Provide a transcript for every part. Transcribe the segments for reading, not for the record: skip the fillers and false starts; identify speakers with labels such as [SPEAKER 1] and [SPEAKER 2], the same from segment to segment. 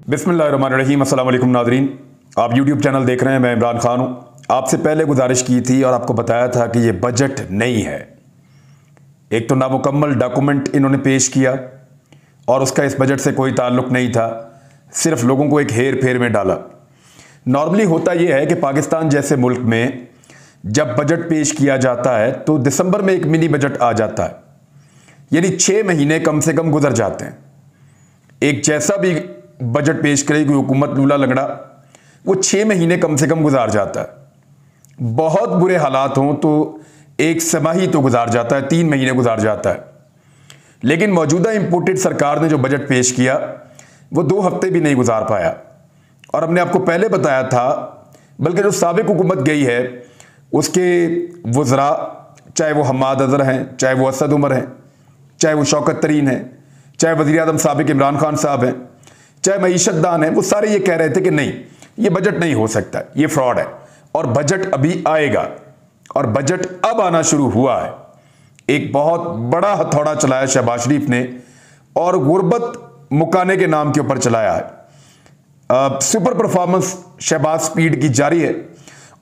[SPEAKER 1] बिस्मिल्लाहिर्रहमानिर्रहीम। अस्सलाम वालेकुम नाज़रीन, आप यूट्यूब चैनल देख रहे हैं। मैं इमरान खान हूँ। आपसे पहले गुजारिश की थी और आपको बताया था कि ये बजट नहीं है। एक तो नामुकम्मल डॉक्यूमेंट इन्होंने पेश किया और उसका इस बजट से कोई ताल्लुक़ नहीं था, सिर्फ लोगों को एक हेर फेर में डाला। नॉर्मली होता यह है कि पाकिस्तान जैसे मुल्क में जब बजट पेश किया जाता है तो दिसंबर में एक मिनी बजट आ जाता है, यानी 6 महीने कम से कम गुजर जाते हैं। एक जैसा भी बजट पेश करेगी हुकूमत लूला लगड़ा, वो 6 महीने कम से कम गुजार जाता है। बहुत बुरे हालात हों तो एक समाही तो गुजार जाता है, 3 महीने गुजार जाता है। लेकिन मौजूदा इंपोर्टेड सरकार ने जो बजट पेश किया वो 2 हफ्ते भी नहीं गुजार पाया। और हमने आपको पहले बताया था, बल्कि जो साबिक हुकूमत गई है उसके वज़रा, चाहे वो हम्माद अज़हर हैं, चाहे वो असद उमर हैं, चाहे वो शौकत तरीन हैं, चाहे वज़ीर आज़म साबिक इमरान खान साहब हैं, चाहे मईशतदान है, वो सारे ये कह रहे थे कि नहीं, ये बजट नहीं हो सकता, ये फ्रॉड है और बजट अभी आएगा। और बजट अब आना शुरू हुआ है। एक बहुत बड़ा हथौड़ा चलाया शहबाज शरीफ ने और गुर्बत मुकाने के नाम के ऊपर चलाया है। सुपर परफॉर्मेंस शहबाज स्पीड की जारी है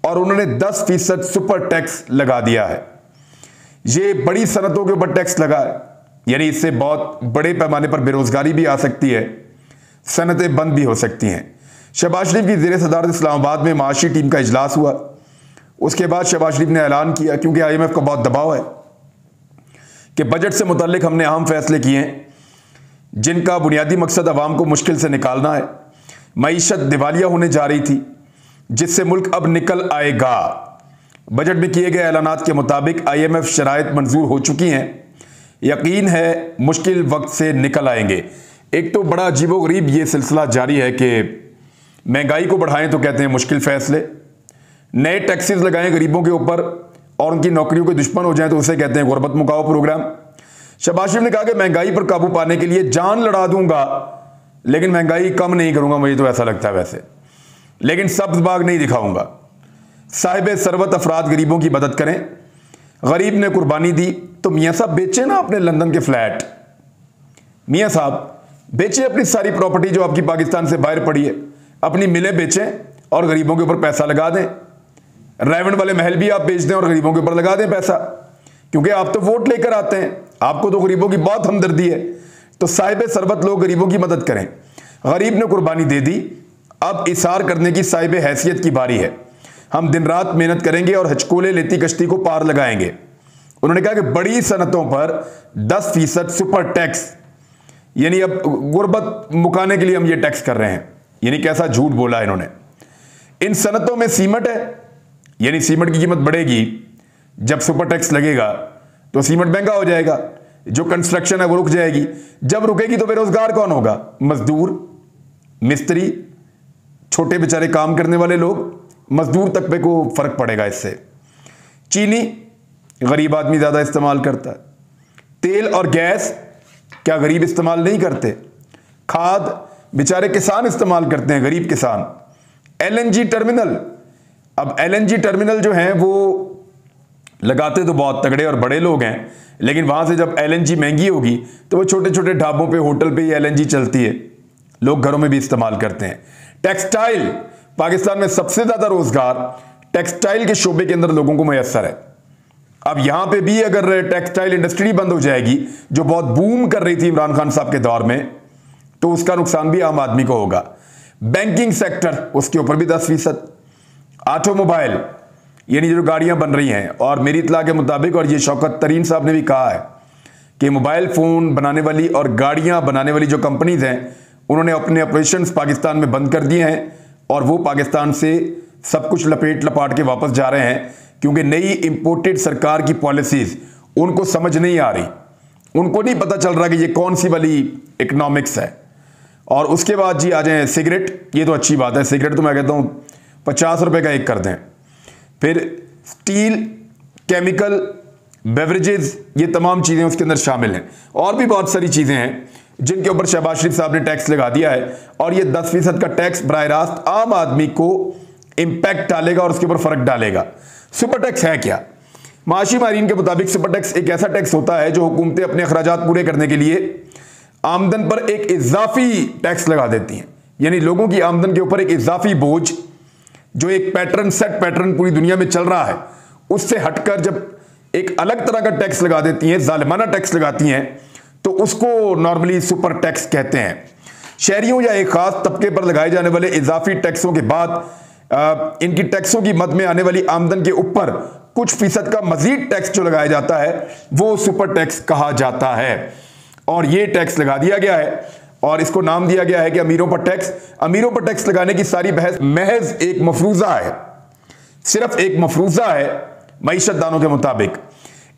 [SPEAKER 1] और उन्होंने 10% सुपर टैक्स लगा दिया है। ये बड़ी सनतों के ऊपर टैक्स लगा है, यानी इससे बहुत बड़े पैमाने पर बेरोजगारी भी आ सकती है, सनतें बंद भी हो सकती हैं। शहबाज शरीफ की ज़ेर सदारत इस्लामाबाद में माशी टीम का इजलास हुआ। उसके बाद शहबाज शरीफ ने ऐलान किया, क्योंकि IMF का बहुत दबाव है, कि बजट से मुताल्लिक हमने अहम फैसले किए हैं जिनका बुनियादी मकसद अवाम को मुश्किल से निकालना है। मईशत दिवालिया होने जा रही थी, जिससे मुल्क अब निकल आएगा। बजट में किए गए ऐलानात के मुताबिक IMF शराइत मंजूर हो चुकी हैं। यकीन है मुश्किल वक्त से निकल आएंगे। एक तो बड़ा अजीबोगरीब ये सिलसिला जारी है कि महंगाई को बढ़ाएं तो कहते हैं मुश्किल फैसले, नए टैक्सेस लगाएं गरीबों के ऊपर और उनकी नौकरियों के दुश्मन हो जाएं तो उसे कहते हैं गुर्बत मुकाओ प्रोग्राम। शहबाज शरीफ ने कहा कि महंगाई पर काबू पाने के लिए जान लड़ा दूंगा, लेकिन महंगाई कम नहीं करूंगा, मुझे तो ऐसा लगता है वैसे, लेकिन सब्ज बाग नहीं दिखाऊंगा। साहिब सरवत अफराद गरीबों की मदद करें। गरीब ने कुर्बानी दी तो मियाँ साहब बेचे ना अपने लंदन के फ्लैट, मियाँ साहब बेचें अपनी सारी प्रॉपर्टी जो आपकी पाकिस्तान से बाहर पड़ी है, अपनी मिलें बेचें और गरीबों के ऊपर पैसा लगा दें। रायवंड वाले महल भी आप बेच दें और गरीबों के ऊपर लगा दें पैसा, क्योंकि आप तो वोट लेकर आते हैं, आपको तो गरीबों की बहुत हमदर्दी है। तो साहिब सरबत लोग गरीबों की मदद करें। गरीब ने कुर्बानी दे दी, अब इसार करने की साहिब हैसियत की बारी है। हम दिन रात मेहनत करेंगे और हचकोले लेती कश्ती को पार लगाएंगे। उन्होंने कहा कि बड़ी सनतों पर 10% सुपर टैक्स, यानी अब गुर्बत मुकाने के लिए हम ये टैक्स कर रहे हैं। यानी कैसा झूठ बोला इन्होंने। इन सनतों में सीमेंट है, यानी सीमेंट की कीमत बढ़ेगी। जब सुपर टैक्स लगेगा तो सीमेंट महंगा हो जाएगा, जो कंस्ट्रक्शन है वो रुक जाएगी। जब रुकेगी तो बेरोजगार कौन होगा? मजदूर, मिस्त्री, छोटे बेचारे काम करने वाले लोग, मजदूर तबके को फर्क पड़ेगा इससे। चीनी गरीब आदमी ज्यादा इस्तेमाल करता है। तेल और गैस क्या गरीब इस्तेमाल नहीं करते? खाद बेचारे किसान इस्तेमाल करते हैं, गरीब किसान। LNG टर्मिनल, अब LNG टर्मिनल जो हैं वो लगाते तो बहुत तगड़े और बड़े लोग हैं, लेकिन वहां से जब LNG महंगी होगी तो वो छोटे छोटे ढाबों पे, होटल पे ये LNG चलती है, लोग घरों में भी इस्तेमाल करते हैं। टेक्सटाइल, पाकिस्तान में सबसे ज्यादा रोजगार टेक्सटाइल के शोबे के अंदर लोगों को मैसर है। अब यहां पे भी अगर टेक्सटाइल इंडस्ट्री बंद हो जाएगी, जो बहुत बूम कर रही थी इमरान खान साहब के दौर में, तो उसका नुकसान भी आम आदमी को होगा। बैंकिंग सेक्टर, उसके ऊपर भी 10%। ऑटोमोबाइल, यानी जो गाड़ियां बन रही हैं, और मेरी इतला के मुताबिक, और ये शौकत तरीन साहब ने भी कहा है कि मोबाइल फोन बनाने वाली और गाड़ियां बनाने वाली जो कंपनीज हैं, उन्होंने अपने ऑपरेशंस पाकिस्तान में बंद कर दिए हैं और वो पाकिस्तान से सब कुछ लपेट लपाट के वापस जा रहे हैं, क्योंकि नई इंपोर्टेड सरकार की पॉलिसीज उनको समझ नहीं आ रही। उनको नहीं पता चल रहा कि ये कौन सी वाली इकोनॉमिक्स है। और उसके बाद जी आ जाए सिगरेट, ये तो अच्छी बात है, सिगरेट तो मैं कहता हूँ 50 रुपए का एक कर दें। फिर स्टील, केमिकल, बेवरेजेस, ये तमाम चीज़ें उसके अंदर शामिल हैं। और भी बहुत सारी चीज़ें हैं जिनके ऊपर शहबाज शरीफ साहब ने टैक्स लगा दिया है, और ये 10% का टैक्स बराह रास्त आम आदमी को इंपैक्ट डालेगा और उसके ऊपर फर्क डालेगा। सुपर टैक्स है क्या? माशी माहिरीन के मुताबिक सुपर टैक्स एक ऐसा टैक्स होता है जो हुकूमतें अपने अखराजात पूरे करने के लिए आमदन पर एक इजाफी टैक्स लगा देती हैं। यानी लोगों की आमदन के ऊपर एक इजाफी बोझ, जो एक पैटर्न, सेट पैटर्न पूरी दुनिया में चल रहा है, उससे हटकर जब एक अलग तरह का टैक्स लगा देती हैं, जालिमाना टैक्स लगाती हैं, तो उसको नॉर्मली सुपर टैक्स कहते हैं। शहरियों या एक खास तबके पर लगाए जाने वाले इजाफी टैक्सों के बाद इनकी टैक्सों की मद में आने वाली आमदन के ऊपर कुछ फीसद का मजीद टैक्स जो लगाया जाता है वो सुपर टैक्स कहा जाता है। और ये टैक्स लगा दिया गया है और इसको नाम दिया गया है कि अमीरों पर टैक्स। अमीरों पर टैक्स लगाने की सारी बहस महज एक मफरूजा है, सिर्फ एक मफरूजा है। मईशतदानों के मुताबिक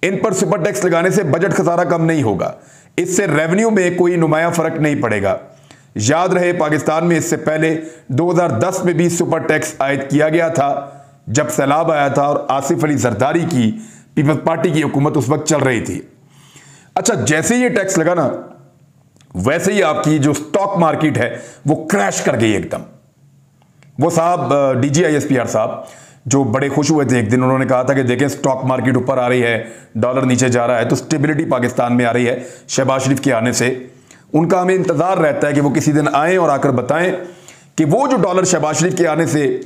[SPEAKER 1] इन पर सुपर टैक्स लगाने से बजट खसारा कम नहीं होगा, इससे रेवेन्यू में कोई नुमाया फर्क नहीं पड़ेगा। याद रहे, पाकिस्तान में इससे पहले 2010 में भी सुपर टैक्स आयद किया गया था, जब सैलाब आया था और आसिफ अली जरदारी की पीपल्स पार्टी की हुकूमत उस वक्त चल रही थी। अच्छा, जैसे ये टैक्स लगा ना, वैसे ही आपकी जो स्टॉक मार्केट है वो क्रैश कर गई एकदम। वो साहब DGISPR साहब जो बड़े खुश हुए थे एक दिन, उन्होंने कहा था कि देखें स्टॉक मार्केट ऊपर आ रही है, डॉलर नीचे जा रहा है, तो स्टेबिलिटी पाकिस्तान में आ रही है शहबाज शरीफ के आने से। उनका हमें इंतजार रहता है कि वो किसी दिन आए और आकर बताएं कि वो जो डॉलर शहबाज शरीफ के आने से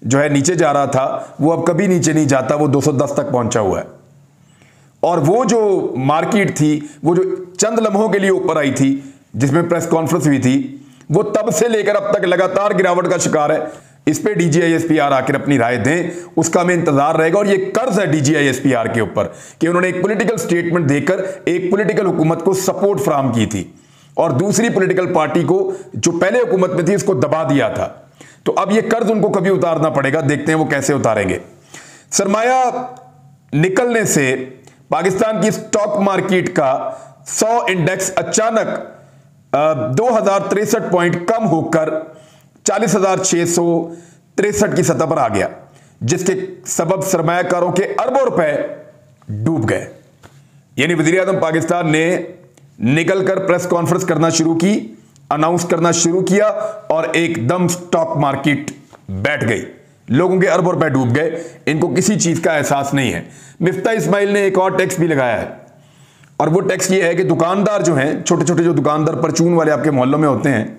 [SPEAKER 1] जो है नीचे जा रहा था, वो अब कभी नीचे नहीं जाता, वो 210 तक पहुंचा हुआ है। और वो जो मार्केट थी, वो जो चंद लम्हों के लिए ऊपर आई थी, जिसमें प्रेस कॉन्फ्रेंस हुई थी, वो तब से लेकर अब तक लगातार गिरावट का शिकार है। इस पे DGISPR आकर अपनी राय दें, उसका हमें इंतजार रहेगा। और ये कर्ज है DGISPR के ऊपर कि उन्होंने एक पॉलिटिकल स्टेटमेंट देकर एक पॉलिटिकल हुकूमत को सपोर्ट फराहम की थी और दूसरी पॉलिटिकल पार्टी को जो पहले हुकूमत में थी उसको दबा दिया था। तो अब ये कर्ज उनको कभी उतारना पड़ेगा, देखते हैं वो कैसे उतारेंगे। सरमाया निकलने से पाकिस्तान की स्टॉक मार्केट का 100 इंडेक्स अचानक 2063 पॉइंट कम होकर 40,663 की सतह पर आ गया, जिसके सबब सरमायाकारों के अरबों रुपए डूब गए। यानी वजीर आजम पाकिस्तान ने निकलकर प्रेस कॉन्फ्रेंस करना शुरू की, अनाउंस करना शुरू किया और एकदम स्टॉक मार्केट बैठ गई, लोगों के अरबों रुपए डूब गए। इनको किसी चीज का एहसास नहीं है। मिफ्ता इस्माइल ने एक और टैक्स भी लगाया है और वो टैक्स ये है कि दुकानदार जो हैं, छोटे छोटे जो दुकानदार परचून वाले आपके मोहल्लों में होते हैं,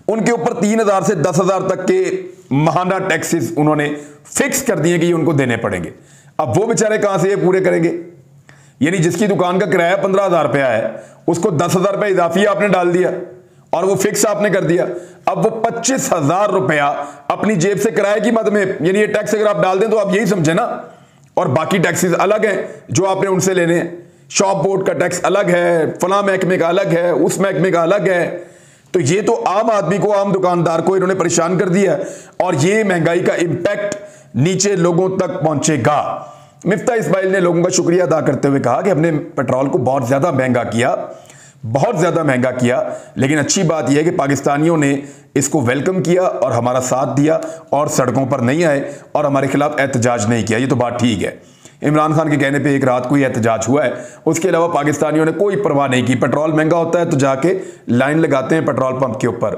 [SPEAKER 1] उनके ऊपर 3,000 से 10,000 तक के माहाना टैक्सेस उन्होंने फिक्स कर दिए कि ये उनको देने पड़ेंगे। अब वो बेचारे कहां से ये पूरे करेंगे? यानी जिसकी दुकान का किराया 15,000 रुपया है, उसको 10,000 रुपया इजाफी आपने डाल दिया और वो फिक्स आपने कर दिया। अब वो 25,000 रुपया अपनी जेब से किराए की मद में, यानी ये टैक्स अगर आप डाल दें तो आप यही समझे ना। और बाकी टैक्सेस अलग हैं जो आपने उनसे लेने हैं। शॉप बोर्ड का टैक्स अलग है, फला महकमे का अलग है, उस महकमे का अलग है। तो ये तो आम आदमी को, आम दुकानदार को इन्होंने परेशान कर दिया और ये महंगाई का इंपैक्ट नीचे लोगों तक पहुंचेगा। मिफ्ता इस्माइल ने लोगों का शुक्रिया अदा करते हुए कहा कि हमने पेट्रोल को बहुत ज्यादा महंगा किया, बहुत ज्यादा महंगा किया, लेकिन अच्छी बात यह है कि पाकिस्तानियों ने इसको वेलकम किया और हमारा साथ दिया और सड़कों पर नहीं आए और हमारे खिलाफ एहतजाज नहीं किया। ये तो बात ठीक है। इमरान खान के कहने पे एक रात को ही एहतजाज हुआ है, उसके अलावा पाकिस्तानियों ने कोई परवाह नहीं की। पेट्रोल महंगा होता है तो जाके लाइन लगाते हैं पेट्रोल पंप के ऊपर,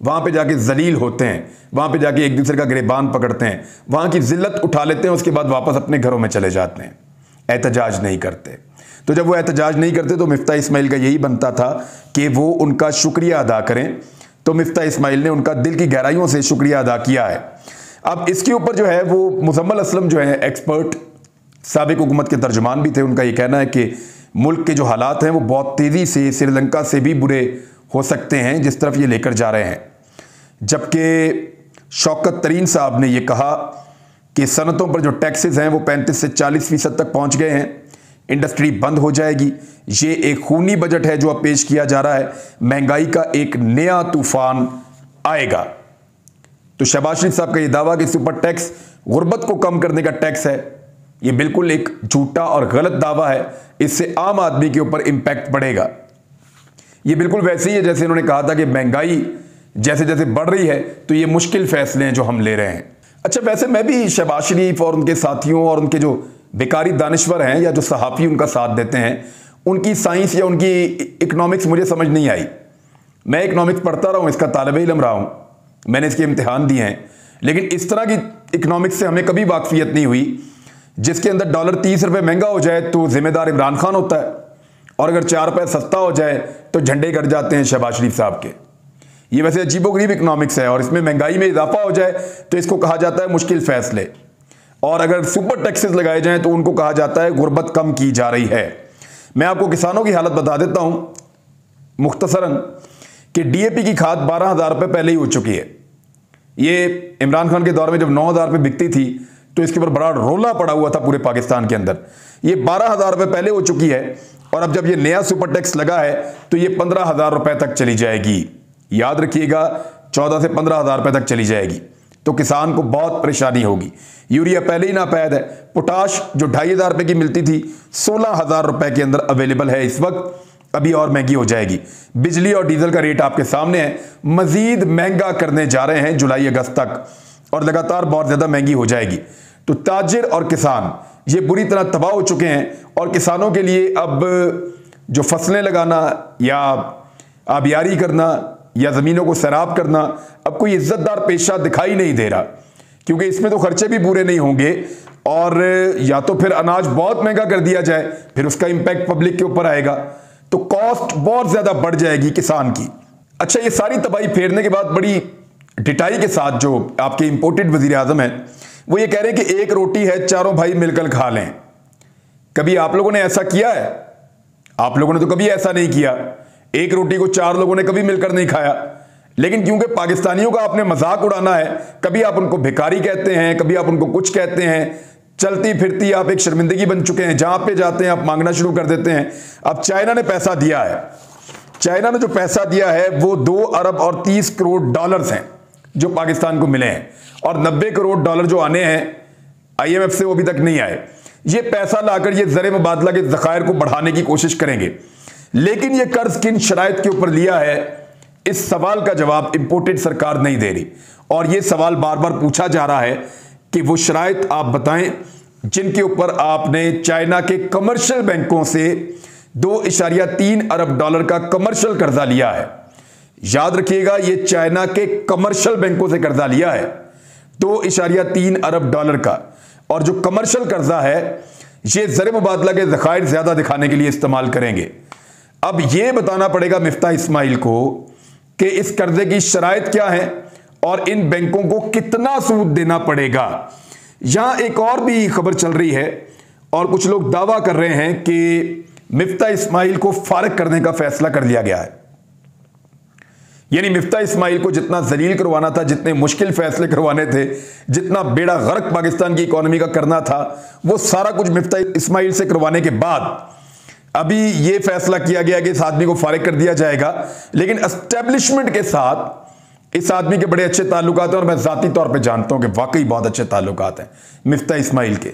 [SPEAKER 1] वहां पे जाके जलील होते हैं, वहां पे जाके एक दूसरे का गिरेबान पकड़ते हैं, वहां की जिल्लत उठा लेते हैं, उसके बाद वापस अपने घरों में चले जाते हैं, एहतजाज नहीं करते। तो जब वो एहतजाज नहीं करते तो मिफ्ता इस्माइल का यही बनता था कि वो उनका शुक्रिया अदा करें। तो मिफ्ता इस्माइल ने उनका दिल की गहराइयों से शुक्रिया अदा किया है। अब इसके ऊपर जो है वो मुजम्मल असलम जो है एक्सपर्ट, साबिक हुकूमत के तर्जुमान भी थे, उनका ये कहना है कि मुल्क के जो हालात हैं वो बहुत तेज़ी से श्रीलंका से भी बुरे हो सकते हैं जिस तरफ ये लेकर जा रहे हैं। जबकि शौकत तरीन साहब ने यह कहा कि सनतों पर जो टैक्सेस हैं वो 35 से 40% तक पहुंच गए हैं, इंडस्ट्री बंद हो जाएगी। ये एक खूनी बजट है जो अब पेश किया जा रहा है, महंगाई का एक नया तूफान आएगा। तो शहबाज शरीफ साहब का यह दावा कि सुपर टैक्स गुर्बत को कम करने का टैक्स है, यह बिल्कुल एक झूठा और गलत दावा है। इससे आम आदमी के ऊपर इंपैक्ट पड़ेगा। यह बिल्कुल वैसे ही है जैसे इन्होंने कहा था कि महंगाई जैसे जैसे बढ़ रही है तो ये मुश्किल फैसले हैं जो हम ले रहे हैं। अच्छा, वैसे मैं भी शहबाज शरीफ और उनके साथियों और उनके जो बेकारी दानिश्वर हैं या जो सहाफ़ी उनका साथ देते हैं, उनकी साइंस या उनकी इकोनॉमिक्स मुझे समझ नहीं आई। मैं इकोनॉमिक्स पढ़ता रहा हूँ, इसका तालिब इल्म रहा हूँ, मैंने इसके इम्तिहान दिए हैं, लेकिन इस तरह की इकोनॉमिक्स से हमें कभी वाकफियत नहीं हुई जिसके अंदर डॉलर 30 रुपये महंगा हो जाए तो जिम्मेदार इमरान खान होता है और अगर 4 रुपये सस्ता हो जाए तो झंडे कट जाते हैं शहबाज शरीफ साहब के। ये वैसे अजीबोगरीब इकोनॉमिक्स है और इसमें महंगाई में इजाफा हो जाए तो इसको कहा जाता है मुश्किल फैसले, और अगर सुपर टैक्सेस लगाए जाएं तो उनको कहा जाता है गुर्बत कम की जा रही है। मैं आपको किसानों की हालत बता देता हूं मुख्तसरन कि डीएपी की खाद 12,000 रुपये पहले ही हो चुकी है। ये इमरान खान के दौर में जब 9,000 रुपये बिकती थी तो इसके ऊपर बड़ा रोला पड़ा हुआ था पूरे पाकिस्तान के अंदर। ये 12,000 रुपये पहले हो चुकी है और अब जब ये नया सुपर टैक्स लगा है तो ये 15,000 रुपये तक चली जाएगी। याद रखिएगा 14 से 15,000 रुपये तक चली जाएगी, तो किसान को बहुत परेशानी होगी। यूरिया पहले ही नापैद है। पोटाश जो 2,500 रुपये की मिलती थी 16,000 रुपये के अंदर अवेलेबल है इस वक्त, अभी और महंगी हो जाएगी। बिजली और डीजल का रेट आपके सामने है, मजीद महंगा करने जा रहे हैं जुलाई अगस्त तक और लगातार बहुत ज्यादा महंगी हो जाएगी। तो ताजिर और किसान ये बुरी तरह तबाह हो चुके हैं और किसानों के लिए अब जो फसलें लगाना या आबियारी करना या जमीनों को सैराब करना अब कोई इज्जतदार पेशा दिखाई नहीं दे रहा, क्योंकि इसमें तो खर्चे भी पूरे नहीं होंगे और या तो फिर अनाज बहुत महंगा कर दिया जाए, फिर उसका इंपैक्ट पब्लिक के ऊपर आएगा, तो कॉस्ट बहुत ज्यादा बढ़ जाएगी किसान की। अच्छा, ये सारी तबाही फेरने के बाद बड़ी डिटाई के साथ जो आपके इंपोर्टेड वजीर आजम है वो ये कह रहे हैं कि एक रोटी है चारों भाई मिलकर खा लें। कभी आप लोगों ने ऐसा किया है? आप लोगों ने तो कभी ऐसा नहीं किया। एक रोटी को 4 लोगों ने कभी मिलकर नहीं खाया। लेकिन क्योंकि पाकिस्तानियों का आपने मजाक उड़ाना है, कभी आप उनको भिखारी कहते हैं, कभी आप उनको कुछ कहते हैं, चलती फिरती आप एक शर्मिंदगी बन चुके हैं। जहां पे जाते हैं आप मांगना शुरू कर देते हैं। अब चाइना ने पैसा दिया है, चाइना ने जो पैसा दिया है वो 2 अरब और 30 करोड़ डॉलर्स हैं जो पाकिस्तान को मिले हैं, और 90 करोड़ डॉलर जो आने हैं आईएमएफ से वो अभी तक नहीं आए। ये पैसा लाकर ये ज़र मुबादला के ज़खायर को बढ़ाने की कोशिश करेंगे। लेकिन ये कर्ज किन शराइत के ऊपर लिया है, इस सवाल का जवाब इंपोर्टेड सरकार नहीं दे रही, और ये सवाल बार बार पूछा जा रहा है कि वो शराइत आप बताएं जिनके ऊपर आपने चाइना के कमर्शियल बैंकों से 2.3 अरब डॉलर का कमर्शियल कर्जा लिया है। याद रखिएगा, ये चाइना के कमर्शियल बैंकों से कर्जा लिया है 2.3 अरब डॉलर का, और जो कमर्शियल कर्जा है ये ज़र मुबादला के ज़खायर ज्यादा दिखाने के लिए इस्तेमाल करेंगे। अब यह बताना पड़ेगा मिफ्ता इस्माइल को कि इस कर्जे की शराइत क्या है और इन बैंकों को कितना सूद देना पड़ेगा। यहां एक और भी खबर चल रही है और कुछ लोग दावा कर रहे हैं कि मिफ्ता इस्माइल को फारिग करने का फैसला कर लिया गया है। यानी मिफ्ता इस्माइल को जितना जलील करवाना था, जितने मुश्किल फैसले करवाने थे, जितना बेड़ा गर्क पाकिस्तान की इकोनॉमी का करना था, वो सारा कुछ मिफ्ता इस्माइल से करवाने के बाद अभी ये फैसला किया गया कि इस आदमी को फारिग कर दिया जाएगा। लेकिन एस्टेब्लिशमेंट के साथ इस आदमी के बड़े अच्छे ताल्लुकात हैं और मैं जाती तौर पे जानता हूं कि वाकई बहुत अच्छे ताल्लुकात हैं मिफ्ता इस्माइल के।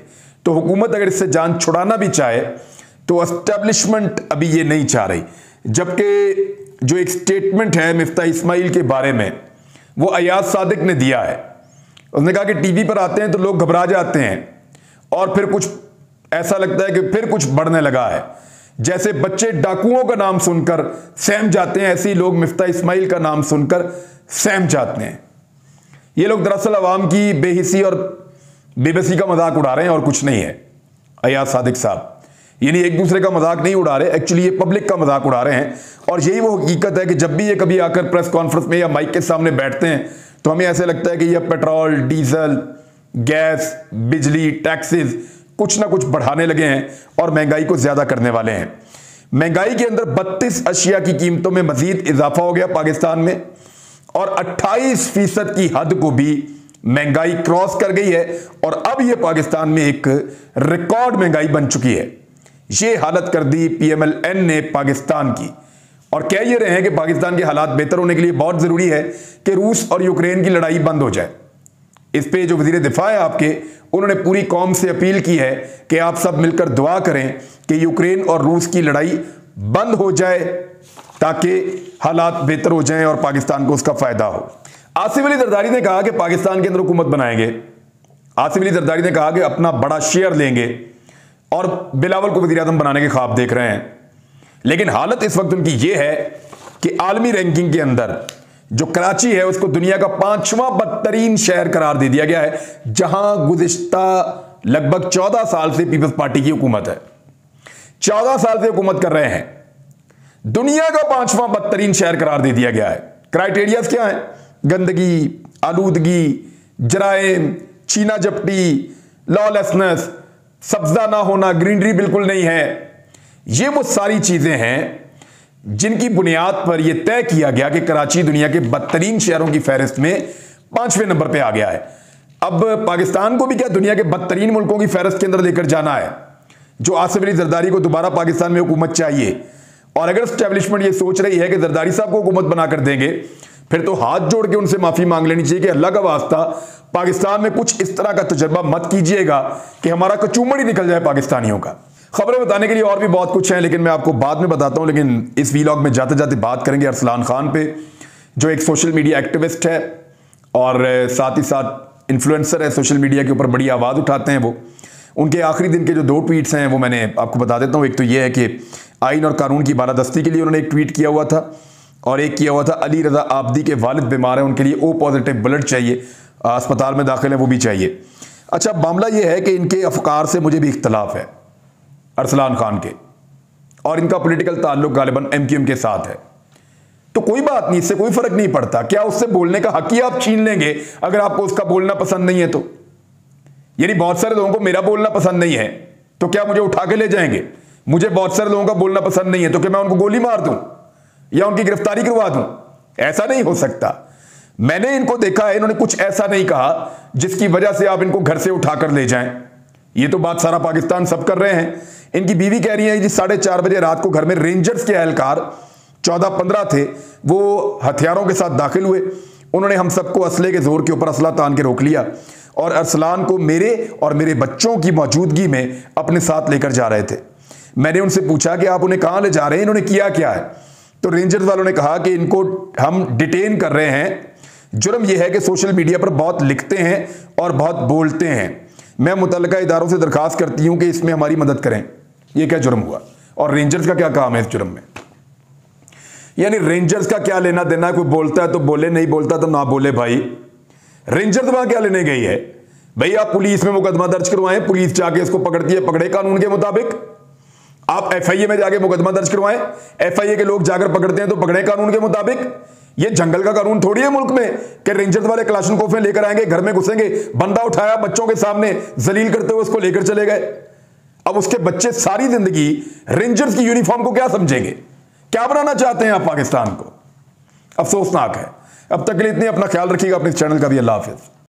[SPEAKER 1] तो हुकूमत अगर इससे जान छुड़ाना भी चाहे तो एस्टेब्लिशमेंट अभी ये नहीं चाह रही। जबकि जो एक स्टेटमेंट है मिफ्ता इस्माइल के बारे में वो अयाज सादिक ने दिया है। उसने कहा कि टीवी पर आते हैं तो लोग घबरा जाते हैं और फिर कुछ ऐसा लगता है कि फिर कुछ बढ़ने लगा है, जैसे बच्चे डाकुओं का नाम सुनकर सहम जाते हैं, ऐसे ही लोग मिफ्ता इस्माइल का नाम सुनकर सहम जाते हैं। ये लोग दरअसल अवाम की बेहिसी और बेबसी का मजाक उड़ा रहे हैं और कुछ नहीं है। अयाज सादिक साहब यानी एक दूसरे का मजाक नहीं उड़ा रहे, एक्चुअली ये पब्लिक का मजाक उड़ा रहे हैं। और यही वो हकीकत है कि जब भी ये कभी आकर प्रेस कॉन्फ्रेंस में या माइक के सामने बैठते हैं तो हमें ऐसे लगता है कि ये पेट्रोल, डीजल, गैस, बिजली, टैक्सेस कुछ ना कुछ बढ़ाने लगे हैं और महंगाई को ज्यादा करने वाले हैं। महंगाई के अंदर 32 अशिया की कीमतों में मजीद इजाफा हो गया पाकिस्तान में, और 28% की हद को भी महंगाई क्रॉस कर गई है, और अब यह पाकिस्तान में एक रिकॉर्ड महंगाई बन चुकी है। ये हालत कर दी PMLN ने पाकिस्तान की, और कह ये रहे हैं कि पाकिस्तान के हालात बेहतर होने के लिए बहुत जरूरी है कि रूस और यूक्रेन की लड़ाई बंद हो जाए। इस पे जो वजीर दिफा है आपके, उन्होंने पूरी कौम से अपील की है कि आप सब मिलकर दुआ करें कि यूक्रेन और रूस की लड़ाई बंद हो जाए ताकि हालात बेहतर हो जाएं और पाकिस्तान को उसका फायदा हो। आसिफ अली जरदारी ने कहा कि पाकिस्तान के अंदर हुकूमत बनाएंगे। आसिफ अली जरदारी ने कहा कि अपना बड़ा शेयर लेंगे और बिलावल को वजीर आज़म बनाने के ख्वाब देख रहे हैं। लेकिन हालत इस वक्त उनकी यह है कि आलमी रैंकिंग के अंदर जो कराची है उसको दुनिया का 5वां बदतरीन शहर करार दे दिया गया है, जहां गुज़िश्ता लगभग 14 साल से पीपल्स पार्टी की हुकूमत है। 14 साल से हुकूमत कर रहे हैं, दुनिया का 5वां बदतरीन शहर करार दे दिया गया है क्राइटेरियाज क्या है? गंदगी, आलूदगी, जराइम, छीना झपटी, लॉलेसनेस, सब्जा ना होना, ग्रीनरी बिल्कुल नहीं है। ये वो सारी चीजें हैं जिनकी बुनियाद पर यह तय किया गया कि कराची दुनिया के बदतरीन शहरों की फहरिस्त में 5वें नंबर पे आ गया है। अब पाकिस्तान को भी क्या दुनिया के बदतरीन मुल्कों की फहरिस्त के अंदर लेकर जाना है? जो आसिफ अली जरदारी को दोबारा पाकिस्तान में हुकूमत चाहिए, और अगर एस्टेब्लिशमेंट ये सोच रही है कि जरदारी साहब को हुकूमत बनाकर देंगे, फिर तो हाथ जोड़ के उनसे माफी मांग लेनी चाहिए कि अल्लाह का वास्ता पाकिस्तान में कुछ इस तरह का तजर्बा मत कीजिएगा कि हमारा कचूमड़ ही निकल जाए पाकिस्तानियों का। खबरें बताने के लिए और भी बहुत कुछ है, लेकिन मैं आपको बाद में बताता हूं। लेकिन इस वीलॉग में जाते जाते बात करेंगे अरसलान खान पे, जो एक सोशल मीडिया एक्टिविस्ट है और साथ ही साथ इन्फ्लुएंसर है, सोशल मीडिया के ऊपर बड़ी आवाज़ उठाते हैं। वो उनके आखिरी दिन के जो 2 ट्वीट्स हैं वो मैंने आपको बता देता हूँ। एक तो ये है कि आइन और कानून की बालादस्ती के लिए उन्होंने एक ट्वीट किया हुआ था, और एक किया हुआ था अली रजा आबदी के वालिद बीमार हैं, उनके लिए O पॉजिटिव ब्लड चाहिए, अस्पताल में दाखिल है, वो भी चाहिए। अच्छा, मामला ये है कि इनके अफकार से मुझे भी इख्तलाफ है अरसलान खान के, और इनका पॉलिटिकल ताल्लुक गालिबन MQM के साथ है। तो कोई बात नहीं, इससे कोई फर्क नहीं पड़ता। क्या उससे बोलने का हक ही आप छीन लेंगे अगर आपको उसका बोलना पसंद नहीं है तो? यानी बहुत सारे लोगों को मेरा बोलना पसंद नहीं है तो क्या मुझे उठा के ले जाएंगे? मुझे बहुत सारे लोगों का बोलना पसंद नहीं है तो क्या मैं उनको गोली मार दूं या उनकी गिरफ्तारी करवा दूं? ऐसा नहीं हो सकता। मैंने इनको देखा है, इन्होंने कुछ ऐसा नहीं कहा जिसकी वजह से आप इनको घर से उठाकर ले जाएं। ये तो बात सारा पाकिस्तान सब कर रहे हैं। इनकी बीवी कह रही है जी 4:30 बजे रात को घर में रेंजर्स के एहलकार 14-15 थे, वो हथियारों के साथ दाखिल हुए। उन्होंने हम सबको असले के जोर के ऊपर असला तान के रोक लिया और अरसलान को मेरे और मेरे बच्चों की मौजूदगी में अपने साथ लेकर जा रहे थे। मैंने उनसे पूछा कि आप उन्हें कहां ले जा रहे हैं, इन्होंने किया क्या है? तो रेंजर्स वालों ने कहा कि इनको हम डिटेन कर रहे हैं। जुर्म यह है कि सोशल मीडिया पर बहुत लिखते हैं और बहुत बोलते हैं। मैं मुतल्लिका इदारों से दरखास्त करती हूं कि इसमें हमारी मदद करें। यह क्या जुर्म हुआ? और रेंजर्स का क्या काम है इस जुर्म में? यानी रेंजर्स का क्या लेना देना है? कोई बोलता है तो बोले, नहीं बोलता तो ना बोले। भाई रेंजर्स वहां क्या लेने गई है? भाई आप पुलिस में मुकदमा दर्ज करवाएं, पुलिस जाके इसको पकड़ती है, पकड़े कानून के मुताबिक। आप FIA में जाके मुकदमा दर्ज करवाएं, FIA के लोग जाकर पकड़ते हैं तो पकड़े कानून के मुताबिक। ये जंगल का कानून थोड़ी है मुल्क में कि रेंजर्स वाले क्लाशनकोफ लेकर आएंगे, घर में घुसेंगे, बंदा उठाया, बच्चों के सामने जलील करते हुए उसको लेकर चले गए। अब उसके बच्चे सारी जिंदगी रेंजर्स की यूनिफॉर्म को क्या समझेंगे? क्या बनाना चाहते हैं आप पाकिस्तान को? अफसोसनाक है। अब तक के लिए इतने, अपना ख्याल रखिएगा, अपने चैनल का भी। अल्लाह हाफिज।